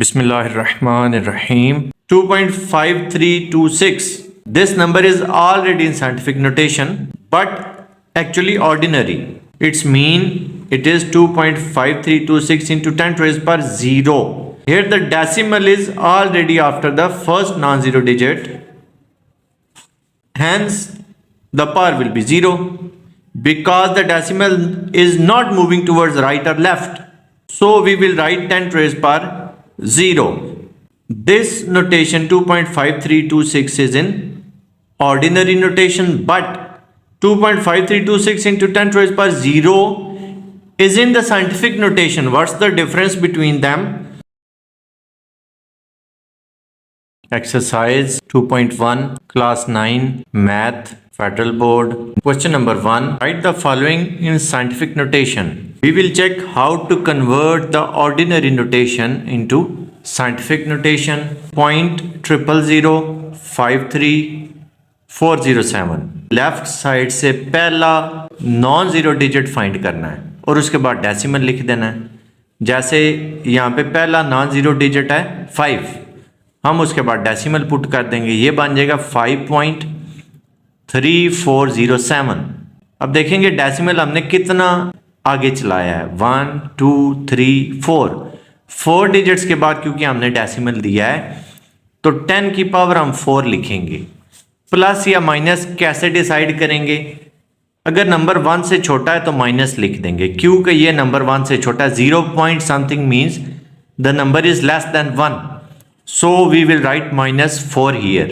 Bismillahirrahmanirrahim. 2.5326. This number is already in scientific notation, but actually ordinary. Its mean it is 2.5326 into 10 to the power 0. Here the decimal is already after the first non-zero digit. Hence, the power will be 0 because the decimal is not moving towards right or left. So we will write 10 to the power 0. This notation 2.5326 is in ordinary notation, but 2.5326 into 10 to the power 0 is in the scientific notation. What's the difference between them? Exercise 2.1 Class 9 Math Federal Board. Question number 1. Write the following in scientific notation. We will check how to convert the ordinary notation into scientific notation. 0.00053,407. Left side से पहला non zero digit find करना है और उसके बाद decimal लिख देना है. जैसे यहाँ पे पहला नॉन जीरो डिजिट है 5, हम उसके बाद डेसिमल पुट कर देंगे, ये बन जाएगा 5.3407. अब देखेंगे डेसिमल हमने कितना आगे चलाया है. 1 2 3 4 डिजिट्स के बाद क्योंकि हमने डेसिमल दिया है तो 10 की पावर हम 4 लिखेंगे. प्लस या माइनस कैसे डिसाइड करेंगे? अगर नंबर 1 से छोटा है तो माइनस लिख देंगे क्योंकि ये नंबर 1 से छोटा है. 0 point something means the number is less than 1. So we will write minus 4 here.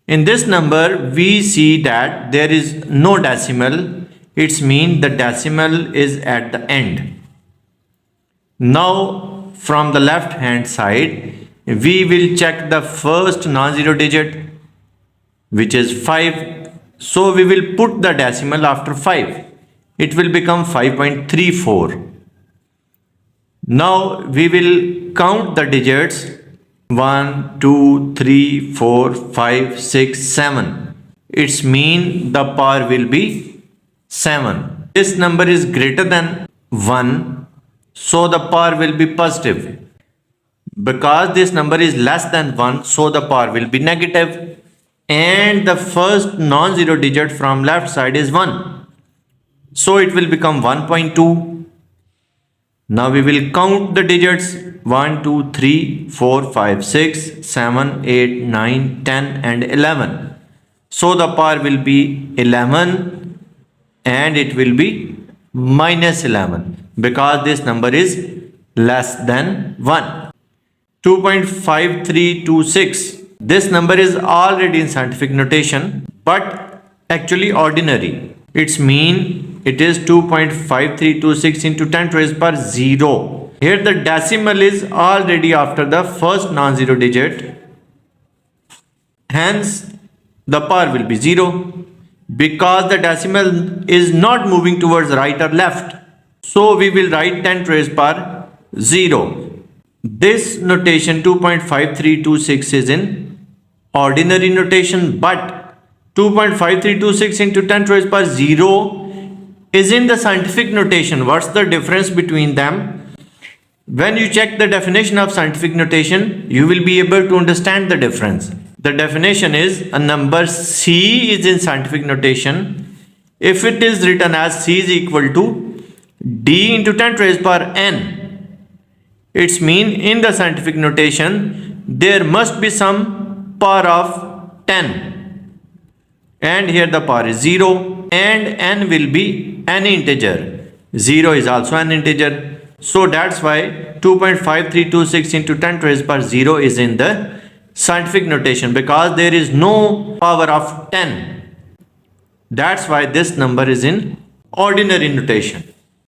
In this number we see that there is no decimal. It's mean the decimal is at the end. Now from the left hand side we will check the first non-zero digit which is 5. So we will put the decimal after 5. It will become 5.34. Now we will count the digits 1 2 3 4 5 6 7. Its mean the power will be 7. This number is greater than 1, so the power will be positive. Because this number is less than 1, so the power will be negative. And the first non-zero digit from left side is 1, so it will become 1.2. Now we will count the digits 1 2 3 4 5 6 7 8 9 10 and 11. So the power will be 11 and it will be minus 11 because this number is less than 1. 2.5326. This number is already in scientific notation but actually ordinary. Its mean it is 2.5326 into 10 to the power 0. Here the decimal is already after the first non-zero digit. Hence the power will be 0 because the decimal is not moving towards right or left. So we will write 10 to the power 0. This notation 2.5326 is in ordinary notation, but 2.5326 into 10 to the power 0 is in the scientific notation. What's the difference between them? When you check the definition of scientific notation, you will be able to understand the difference. The definition is a number C is in scientific notation if it is written as C is equal to D into 10 to the power n. Its mean in the scientific notation there must be some power of 10. And here the power is 0 and n will be an integer. 0 is also an integer. So that's why 2.5326 into 10 to the power 0 is in the scientific notation because there is no power of 10. That's why this number is in ordinary notation.